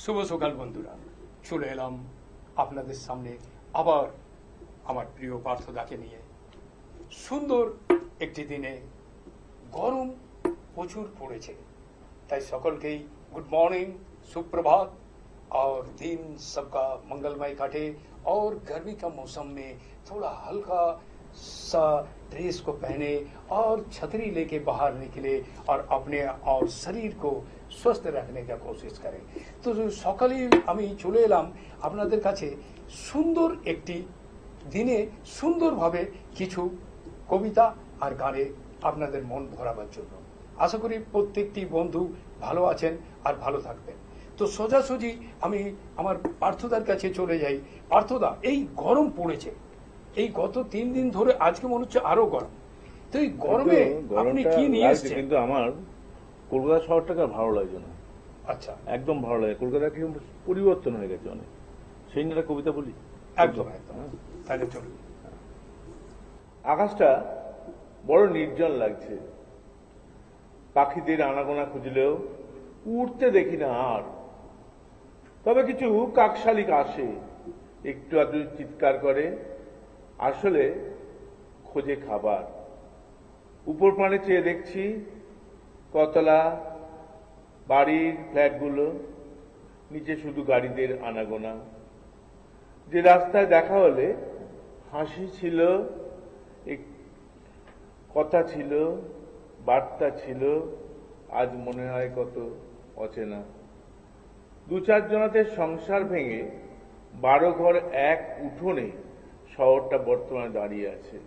শুভ সকাল বন্ধুরা, চলে এলাম আপনাদের সামনে আবার আমার প্রিয় পার্থদাকে নিয়ে। সুন্দর একটি দিনে গরম প্রচুর পড়েছে, তাই সকলকেই गुड मॉर्निंग, सुप्रभात। और दिन सबका मंगलमय काटे और गर्मी का मौसम में थोड़ा हल्का सा ड्रेस को पहने और छतरी लेके बाहर निकले और अपने और शरीर को स्वस्थ रखने का कोशिश करें। तो सकाले আমি চলে এলাম আপনাদের কাছে সুন্দর একটি দিনে সুন্দরভাবে কিছু কবিতা আর গানে আপনাদের মন ভরাবার জন্য। আশা করি প্রত্যেকটি বন্ধু ভালো আছেন আর ভালো থাকবেন। তো সোজাসুজি আমি আমার পার্থদার কাছে চলে যাই। পার্থদা, এই গরম পড়েছে, এই গত 3 দিন ধরে, আজকে মনে হচ্ছে আরো গরম। তো এই গরমে আপনি কি নিয়ে এসেছেন? কিন্তু আমার কলকাতা শহরটাকে ভালো লাগছে না। আচ্ছা, একদম ভালো লাগে। কলকাতা কি পরিবর্তন হয়ে গেছে অনেক। সেই নিয়ে একটা কবিতা বলি। একদম একদম, তাহলে চলুন। আকাশটা বড় নির্জন লাগছে, পাখিদের আনাগোনা খুঁজলেও উঠতে দেখি না আর। তবে কিছু কাকশালিক আসে, একটু আধটু চিৎকার করে, আসলে খোঁজে খাবার। উপর পানে চেয়ে দেখছি কতলা বাড়ির ফ্ল্যাটগুলো, নিচে শুধু গাড়িদের আনাগোনা। যে রাস্তায় দেখা হলে হাসি ছিল, কথা ছিল, বার্তা ছিল, আজ মনে হয় কত অচেনা। 2-4 জনাদের সংসার ভেঙে 12 ঘর এক উঠোনে শহরটা বর্তমানে দাঁড়িয়ে আছে।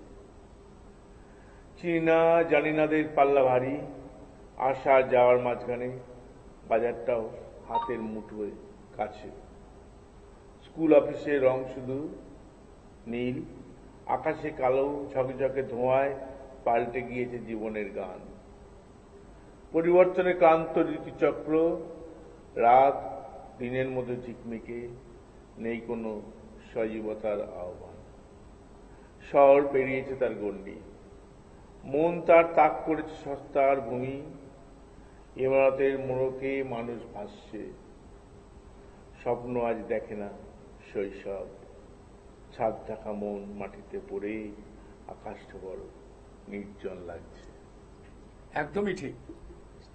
চিনা জানিনাদের পাল্লা ভারী, আসা যাওয়ার মাঝখানে বাজারটাও হাতের মুঠোয় কাছে। স্কুল অফিসের রং শুধু নীল, আকাশে কালো ঝকঝকে ধোঁয়ায় পাল্টে গিয়েছে জীবনের গান। পরিবর্তনে ক্লান্ত ঋতুচক্র, রাত দিনের মধ্যে ঝিকমিকে, নেই কোনো সজীবতার আহ্বান। শহর পেরিয়েছে তার গণ্ডি, মন তার তাক করেছে সস্তার ভূমি। ইমারতের মোড়কে মানুষ ভাসছে, স্বপ্ন আজ দেখে না শৈশব। ছাদ ঢাকা মন মাটিতে পড়ে, আকাশটা বড় নির্জন লাগছে। একদমই ঠিক,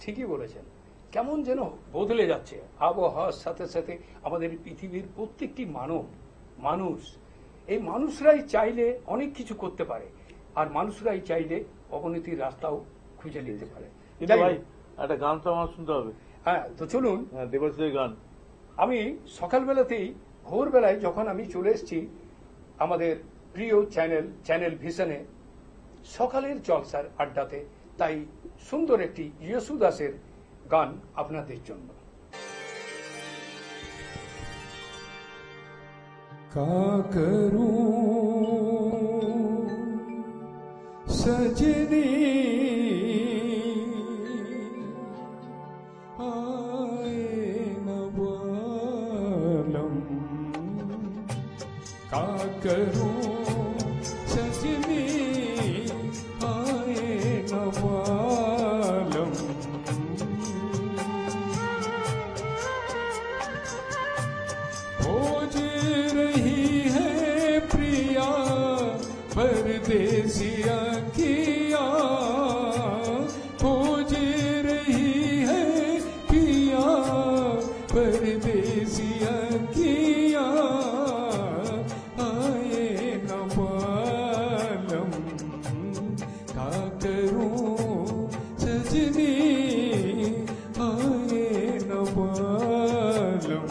ঠিকই বলেছেন। কেমন যেন বদলে যাচ্ছে আবহাওয়ার সাথে সাথে আমাদের পৃথিবীর প্রত্যেকটি মানুষ, এই মানুষরাই চাইলে অনেক কিছু করতে পারে, আর মানুষরাই চাইলে অবনতির রাস্তাও খুঁজে নিতে পারে। ভাই, একটা গান তো আমার শুনতে হবে। হ্যাঁ, তো চলুন। দেবাশীষের গান। আমি সকালবেলাতেই ভোরবেলায় যখন আমি চলে এসেছি আমাদের প্রিয় চ্যানেল ভিশনে সকালের জলসার আড্ডাতে, তাই সুন্দর একটি ইয়েশু দাসের গান আপনাদের জন্য। क्या करूं सजनी आए न बालम, क्या करूं सजनी आए न बालम। खोज रही है प्रिया परदेसिया किया, खोज रही है प्रिया परदेसिया किया, आए न बालम। क्या करूं सजनी आए न बालम।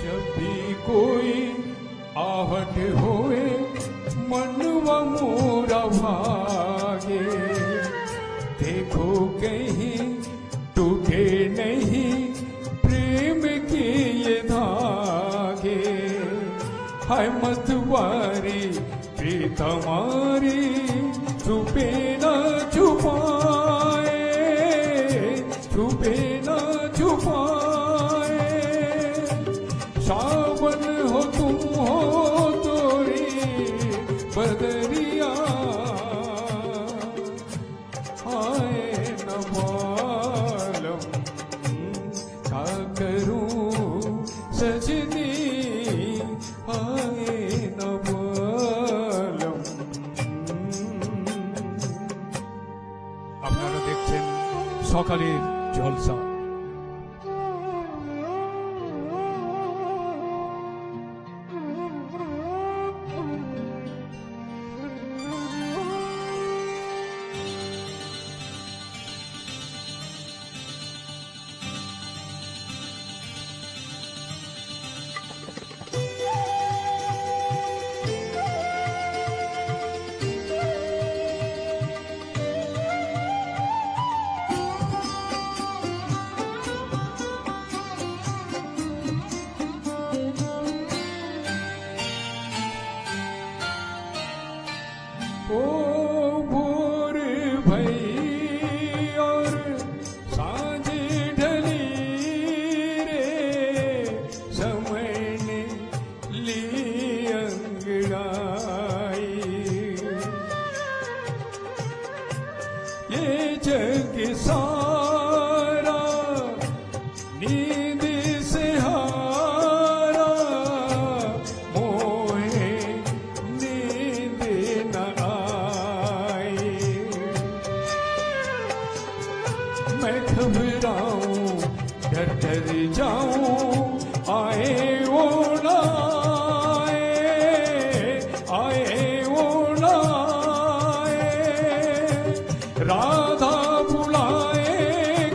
जब भी कोई आहट होए मनवा भागे, देखो कहीं टूटे नहीं प्रेम के ये धागे। हाय मतवारी प्रीत हमारी छुपे न छुपाए, छुपे न छुपाए। सावन हो तुम हो तोरी बदरिया, आए न मालूम क्या करूं सजनी, आए न मालूम। আপনারা দেখছেন সকালের জলসা। ओ भोर भई और सांझ ढली रे, समय ने ली अंगड़ाई। ये जग सारा नींद से हारा, मोहे नींद न आई। मैं घबराऊं डर डर जाऊं, आए वो ना आए, आए वो ना आए। राधा बुलाए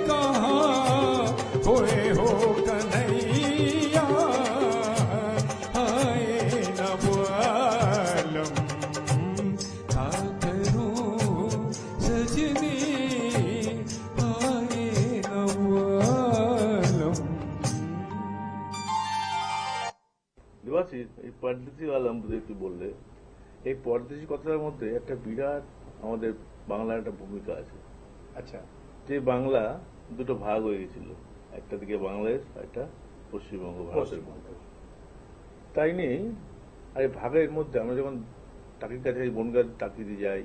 कहाँ खोए हो कन्हैया, आए न मालूम क्या करूं सजनी, आए न मालूम। দেবাশিস, এই পরদেশি আলম একটু বললে, এই পরদেশি কথাটার মধ্যে একটা বিরাট আমাদের বাংলার একটা ভূমিকা আছে। আচ্ছা, যে বাংলা দুটো ভাগ হয়ে গেছিল, একটা দিকে বাংলাদেশ, একটা পশ্চিমবঙ্গ, ভারতের মধ্যে। তাই নিয়ে আর এই ভাগের মধ্যে আমরা যখন টাকির কাছে বনগাঁ টাকিতে যাই,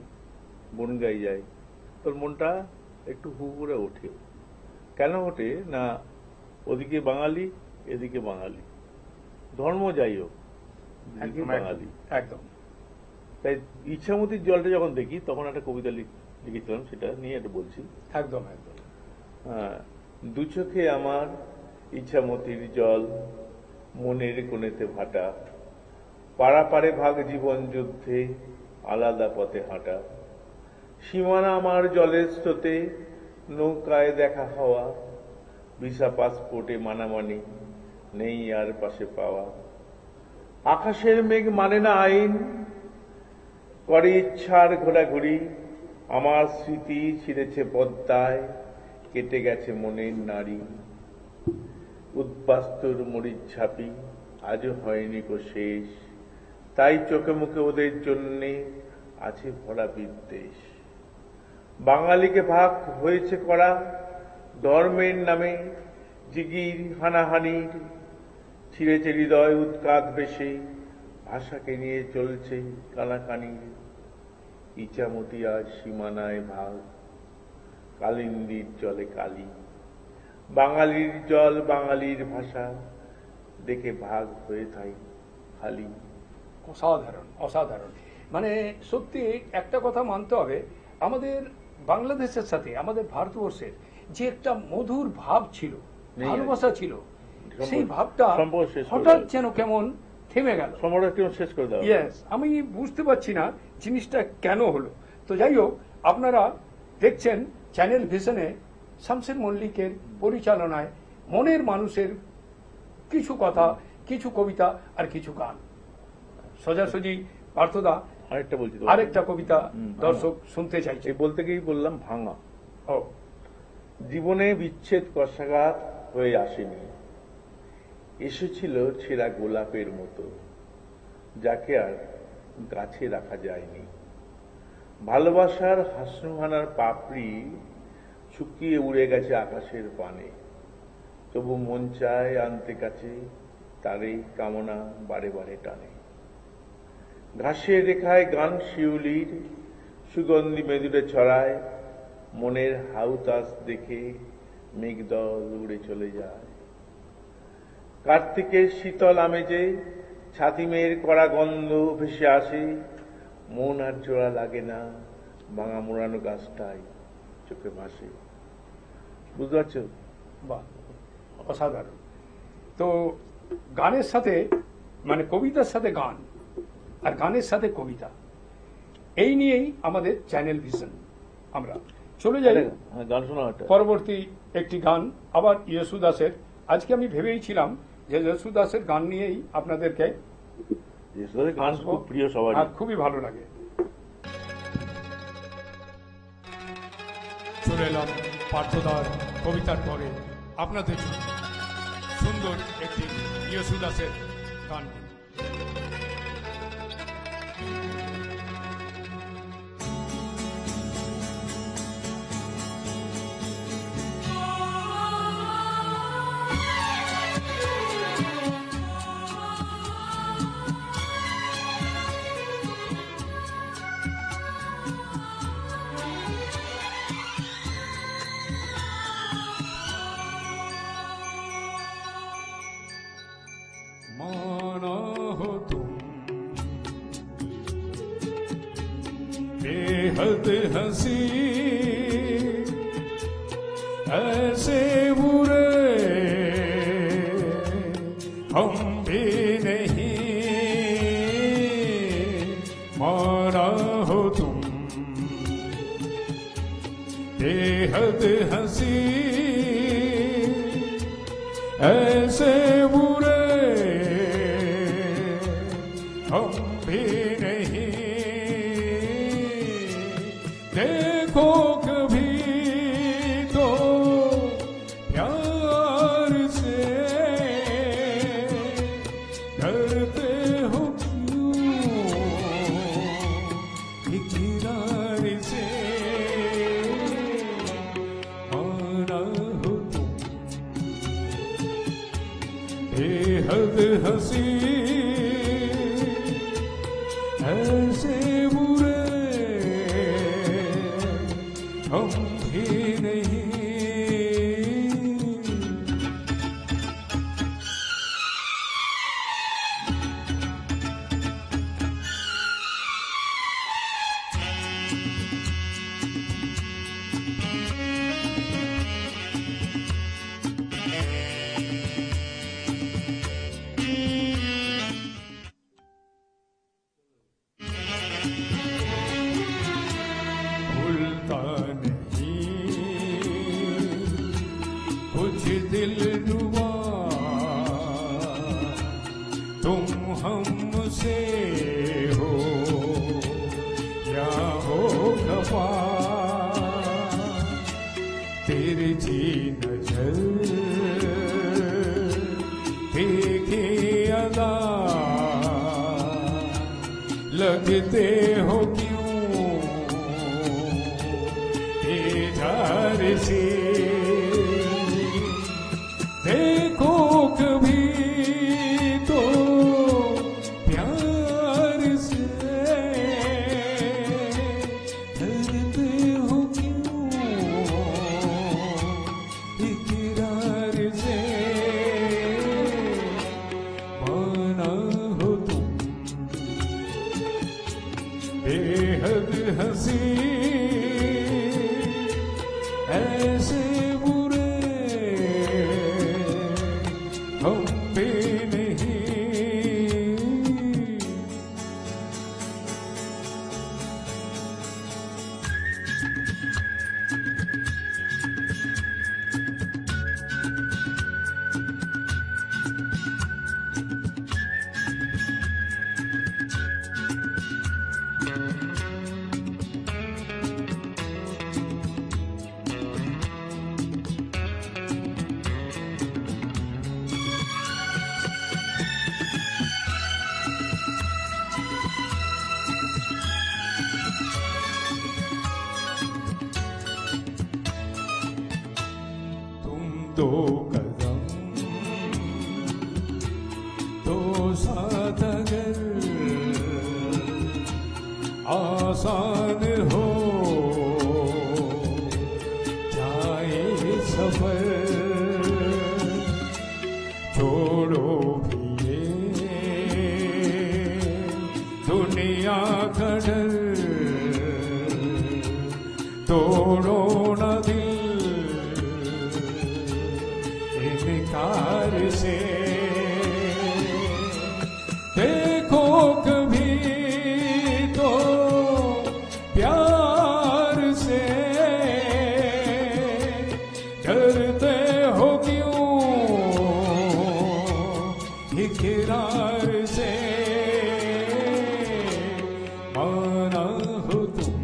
বনগাই যাই, তোর মনটা একটু হু করে ওঠে। কেন ওঠে না, ওদিকে বাঙালি, এদিকে বাঙালি, ধর্ম যাই হোক, দুদিকে একদম বাঙালি। একদম। তাই ইচ্ছামতির জলটা যখন দেখি তখন একটা কবিতা লিখেছিলাম, সেটা নিয়ে এটা বলছি। একদম একদম। দু চোখে আমার ইচ্ছামতির জল, মনের কোণেতে ভাটা, পারাপারে ভাগ জীবন যুদ্ধে, আলাদা পথে হাঁটা। সীমানা আমার জলের স্রোতে, নৌকায় দেখা হওয়া, ভিসা পাসপোর্টে মানামানি, নেই আর পাশে পাওয়া। আকাশের মেঘ মানে না আইন, করে ইচ্ছার ঘোরাঘুরি, আমার স্মৃতি ছিঁড়েছে পদ্মায়, কেটে গেছে মনের নারী। উদ্বাস্তুর মরিচ ছাপি, আজও হয়নি কো শেষ, তাই চোখে মুখে ওদের জন্যে আছে ভরা বিদ্বেষ। বাঙালিকে ভাগ হয়েছে করা, ধর্মের নামে জিগির হানাহানির, ছিঁড়েছে হৃদয় উৎকাত বেশে, ভাষাকে নিয়ে চলছে কানাকানির। ইচ্ছামতি আজ সীমানায় ভাগ, কালিন্দীর জলে কালি, বাঙালির জল বাঙালির ভাষা, দেখে ভাগ হয়ে থাই খালি। অসাধারণ অসাধারণ। মানে সত্যি একটা কথা মানতে হবে, আমাদের বাংলাদেশের সাথে আমাদের ভারতবর্ষের যে একটা মধুর ভাব ছিল, ভালোবাসা ছিল, সেই ভাবটা হঠাৎ যেন কেমন থেমে গেল। শেষ করে দাও। ইয়েস, আমি বুঝতে পারছি না জিনিসটা কেন হলো। তো যাই হোক, আপনারা দেখছেন চ্যানেল ভিশনে শামসের মল্লিকের পরিচালনায় মনের মানুষের কিছু কথা, কিছু কবিতা আর কিছু গান। সোজাসুজি পার্থদা আরেকটা বলছি তো। আরেকটা কবিতা ভাঙা। দর্শক শুনতে চাইছে। এই বলতে গিয়েই বললাম ভাঙা। ও জীবনে বিচ্ছেদ কষাঘাত হয়ে আসেনি, এসেছিল ছেঁড়া গোলাপের মতো, যাকে আর গাছে রাখা যায়নি। ভালোবাসার হাসনুহানার পাপড়ি শুকিয়ে উড়ে গেছে আকাশের পানে, তবু মন চায় আনতে কাছে তারই কামনা বারে বারে টানে। ঘাসের রেখায় গান শিউলির সুগন্ধি মেদুরে ছড়ায়, মনের হাউতাস দেখে মেঘদল উড়ে চলে যায়। কার্তিকের শীতল আমেজে ছাতিমের কড়া গন্ধ ভেসে আসে, মন আর জোড়া লাগে না, ভাঙা মোড়ানো গাছটাই চোখে ভাসে। বুঝতে পারছো? বাহ, অসাধারণ। তো গানের সাথে মানে কবিতার সাথে গান আর গানের সাথে কবিতা, এই নিয়েই আমাদের চ্যানেল ভিশন। আমরা চলে যাই হ্যাঁ, গান শোনা একটা। পরবর্তী একটি গান, আবার ইয়েশু দাসের। আজকে আমি ভেবেইছিলাম যে ইয়েশু দাসের গান নিয়েই আপনাদেরকে যেসবের গান খুব প্রিয় সবার। আর খুবই ভালো লাগে। চলে এলাম পার্থদার কবিতার পরে আপনাদের জন্য সুন্দর একটি ইয়েশু দাসের গান। माना हो तुम बेहद हंसी, ऐसे बुरे हम भी नहीं। माना हो तुम बेहद हंसी, ऐसे बुरे हम भी नहीं। देखो कभी तो प्यार से, डरते हो क्यों इकरार से। आना हो तुम बेहद हंसी, ऐसे बुरे हम भी नहीं। भूलता नहीं कुछ दिल रुबा, तुम हमसे हो या हो खफा। तिरछी नजर तीखी अदा, लगते हो क्यों इधर से। देखो कभी तो प्यार से, डरते हो क्यों इकरार से। माना हो तुम बेहद हंसी, ऐसे बुरे हम भी नहीं। तुम दो कदम तो साथ अगर आसान हो जाए सफर, छोड़ो भी ये दुनिया का डर, तोड़ो न दिल इनकार से, देखो कभी तो प्यार से, डरते हो क्यों इकरार से, माना हो तुम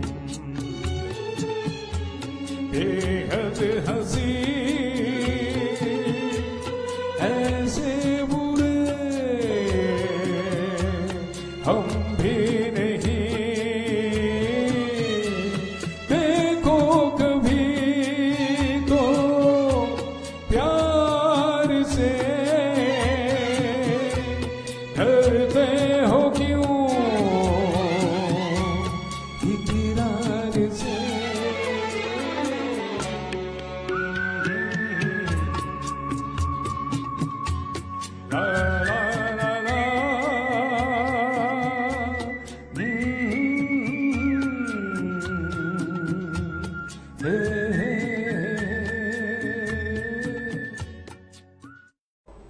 बेहद हंसी, ऐसे बुरे हम भी नहीं, देखो कभी तो प्यार से, डरते हो क्यों इकरार से। La la la la,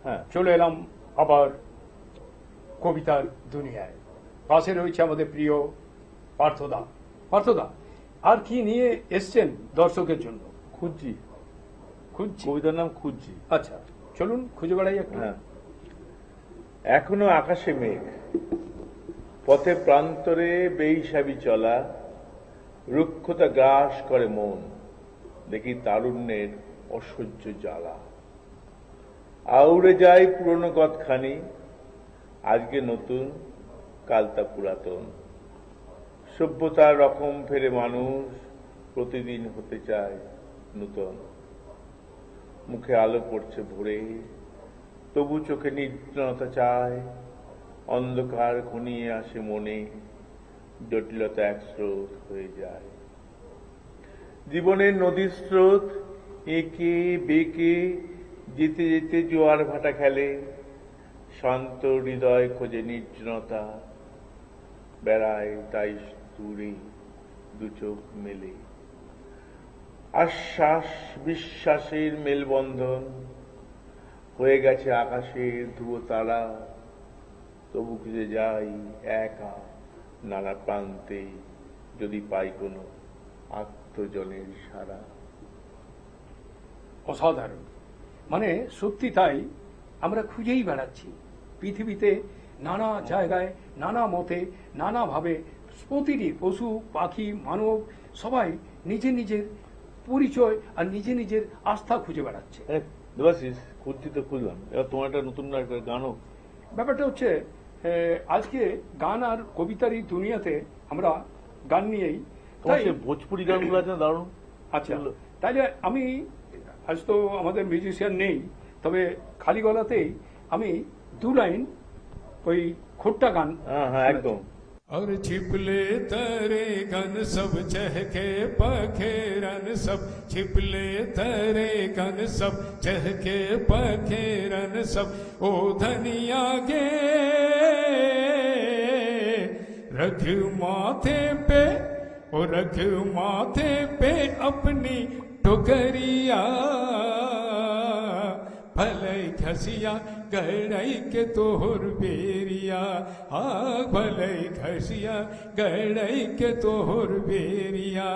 হ্যাঁ, চলে এলাম আবার কবিতার দুনিয়ায়। পাশে রয়েছে আমাদের প্রিয় পার্থদা। পার্থদা, আর কি নিয়ে এসছেন দর্শকের জন্য? খুঁজছি, খুঁজছি। কবিতার নাম খুঁজছি। আচ্ছা, চলুন খুঁজে বেড়াই একটু। হ্যাঁ। এখনো আকাশে মেঘ, পথে প্রান্তরে বেইসাবি চলা, রুক্ষতা গ্রাস করে মন, দেখি তারুণ্যের অসহ্য জ্বালা। আউড়ে যায় পুরনো গতখানি, আজকে নতুন কাল তা পুরাতন। সভ্যতার রকম ফেরে মানুষ, প্রতিদিন হতে চায় নূতন। মুখে আলো পড়ছে ভোরে, তবু চোখে নির্জনতা চায়, অন্ধকার ঘনিয়ে আসে মনে, জটিলতা এক স্রোত হয়ে যায়। জীবনের নদীর স্রোত এঁকে বেঁকে যেতে যেতে জোয়ার ভাটা খেলে, শান্ত হৃদয় খোঁজে নির্জনতা, বেড়ায় তাই দূরে দু চোখ মেলে। আশ্বাস বিশ্বাসের মেলবন্ধন হয়ে গেছে আকাশের ধ্রুব তারা, তবু খুঁজে যাই একা নানা প্রান্তে, যদি পাই কোনো আত্মজনের সারা। অসাধারণ, মানে সত্যি তাই, আমরা খুঁজেই বেড়াচ্ছি পৃথিবীতে, নানা জায়গায়, নানা মতে, নানাভাবে। প্রতিটি পশু পাখি মানব সবাই নিজের নিজের পরিচয় আর নিজের নিজের আস্থা খুঁজে বেড়াচ্ছে। দেবাশিস, খুঁজছি তো খুঁজলাম, এবার তোমার একটা নতুন একটা গানও। ব্যাপারটা হচ্ছে আজকে গান আর কবিতারই দুনিয়াতে আমরা গান নিয়েই, তোমার তাই সে ভোজপুরি গানগুলো আছে না, দারুণ। আচ্ছা, তাইলে আমি আজ তো আমাদের মিউজিশিয়ান নেই, তবে খালি গলাতেই আমি দু লাইন ওই খোট্টা গান। হ্যাঁ হ্যাঁ, একদম। और छिपले तरे गन सब चहके पखेरन सब, छिपले तरे गन सब चहके पखेरन सब, ओ धनिया गे रख माथे पे, ओ रख माथे पे अपनी टोकरिया, भले घसिया गड़ई के तोहर बेरिया, हाँ भले घसिया गड़ई के तोहर बेरिया।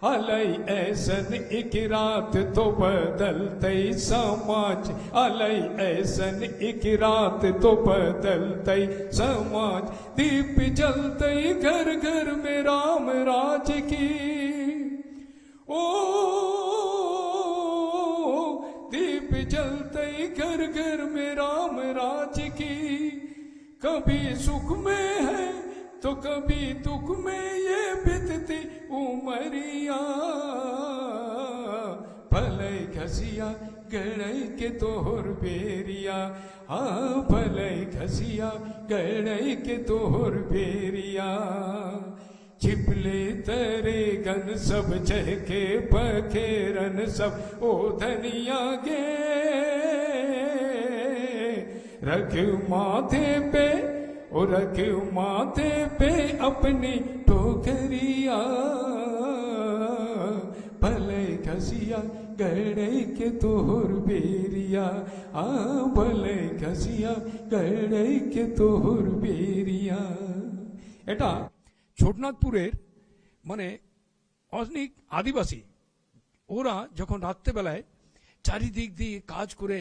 अलई ऐसन एक रात तो बदलते समाज, अलई ऐसन एक रात तो बदलते समाज, दीप जलते घर घर में राम राज की, ओ दीप जलते घर घर में राम राज की, कभी सुख में है तो कभी दुख में ये बीतती उमरिया भले घसिया गड़े के तोहर बेरिया भले घसिया गड़े के तोहर बेरिया छिपले तरे गन सब चहके पखेरन सब ओ धनिया गे रख माथे पे और रख माथे पे अपनी टोकरिया भले घसिया गड़े के तोहर बेरिया भले घसिया गड़े के तोहर बेरिया। এটা ছোটনাথপুরের মানে অনেক আদিবাসী ওরা যখন রাত্রেবেলায় চারিদিক দিয়ে কাজ করে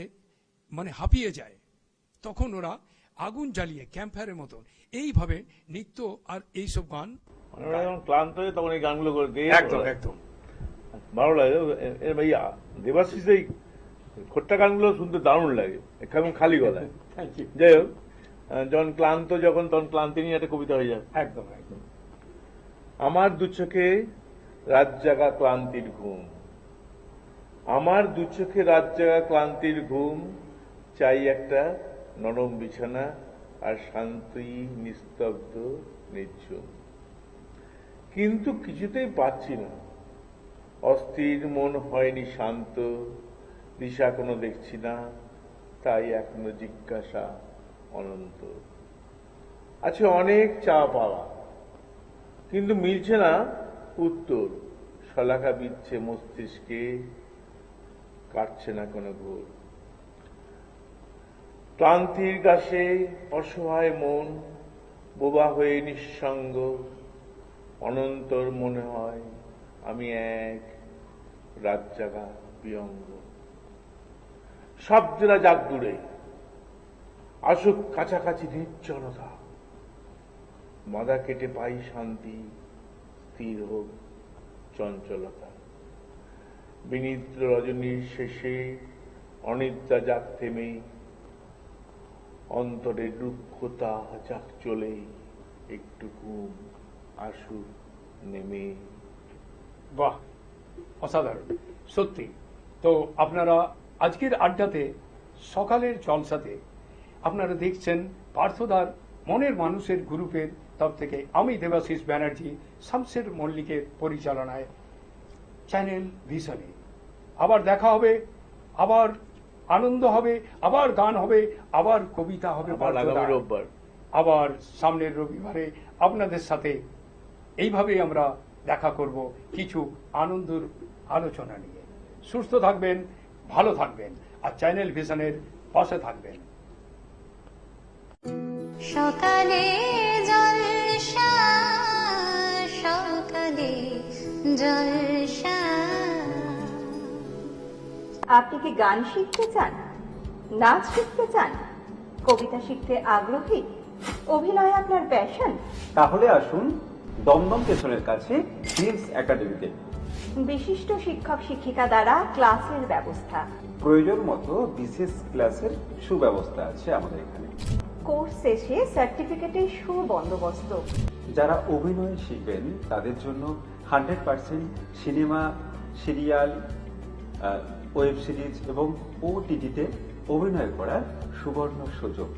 মানে হাঁপিয়ে যায় তখন ওরা আগুন জ্বালিয়ে ক্যাম্পফায়ারের মতন এইভাবে নৃত্য আর এইসব গান ওরা যখন ক্লান্ত হয়ে তখন এই গানগুলো করে গেয়ে একদম একদম ভালো লাগে। এর ভাইয়া দেবাশিস এই খোট্টা গানগুলো শুনতে দারুণ লাগে কেমন খালি গলায়। Thank you. যাই হোক, যখন ক্লান্ত তখন ক্লান্তি নিয়ে একটা কবিতা হয়ে যায়। একদম একদম। আমার দু চোখে রাত জাগা ক্লান্তির ঘুম, আমার দু চোখে রাত জাগা ক্লান্তির ঘুম, চাই একটা নরম বিছানা আর শান্তি নিস্তব্ধ নির্ঝুম। কিন্তু কিছুতেই পাচ্ছি না, অস্থির মন হয়নি শান্ত, দিশা কোনো দেখছি না, তাই এখনো জিজ্ঞাসা অনন্ত। আছে অনেক চা পাওয়া, কিন্তু মিলছে না উত্তর, শলাকা বিচ্ছে মস্তিষ্কে, কাটছে না কোনো ঘোর। ক্লান্তির গাছে অসহায় মন, বোবা হয়ে নিঃসঙ্গ, অনন্তর মনে হয় আমি এক রাত জাগা বিয়ঙ্গ। শব্দরা যাক দূরে, আসুক কাছাকাছি নির্জনতা, বাধা কেটে পাই শান্তি, স্থির হোক চঞ্চলতা। বিনিদ্র রজনীর শেষে অনিদ্রা যাক থেমে, অন্তরের রুক্ষতা যাক চলে, একটু ঘুম আসুক নেমে। বাহ, অসাধারণ সত্যি। তো আপনারা আজকের আড্ডাতে সকালের জলসাতে আপনারা দেখছেন পার্থদার মনের মানুষের গ্রুপের তরফ থেকে আমি দেবাশিস ব্যানার্জি, শামসের মল্লিকের পরিচালনায় চ্যানেল ভিশনে। আবার দেখা হবে, আবার আনন্দ হবে, আবার গান হবে, আবার কবিতা হবে, রোববার আবার সামনের রবিবারে আপনাদের সাথে এইভাবেই আমরা দেখা করব কিছু আনন্দের আলোচনা নিয়ে। সুস্থ থাকবেন, ভালো থাকবেন, আর চ্যানেল ভিশনের পাশে থাকবেন। সকালে জলসা, সকালে জলসা। আপনি কি গান শিখতে চান, নাচ শিখতে চান, কবিতা শিখতে আগ্রহী, অভিনয় আপনার প্যাশন? তাহলে আসুন দমদম স্টেশনের কাছে ফিল্মস একাডেমিতে। বিশিষ্ট শিক্ষক শিক্ষিকা দ্বারা ক্লাসের ব্যবস্থা, প্রয়োজন মতো বিশেষ ক্লাসের সুব্যবস্থা আছে আমাদের এখানে। কোর্স শেষে সার্টিফিকেটের সুবন্দোবস্ত। যারা অভিনয় শিখবেন তাদের জন্য 100% সিনেমা, সিরিয়াল, ওয়েব সিরিজ এবং ওটিটিতে অভিনয় করার সুবর্ণ সুযোগ।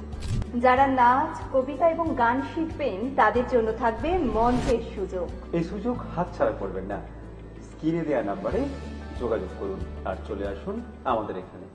যারা নাচ, কবিতা এবং গান শিখবেন তাদের জন্য থাকবে মঞ্চের সুযোগ। এই সুযোগ হাতছাড়া করবেন না। স্ক্রিনে দেওয়া নাম্বারে যোগাযোগ করুন আর চলে আসুন আমাদের এখানে।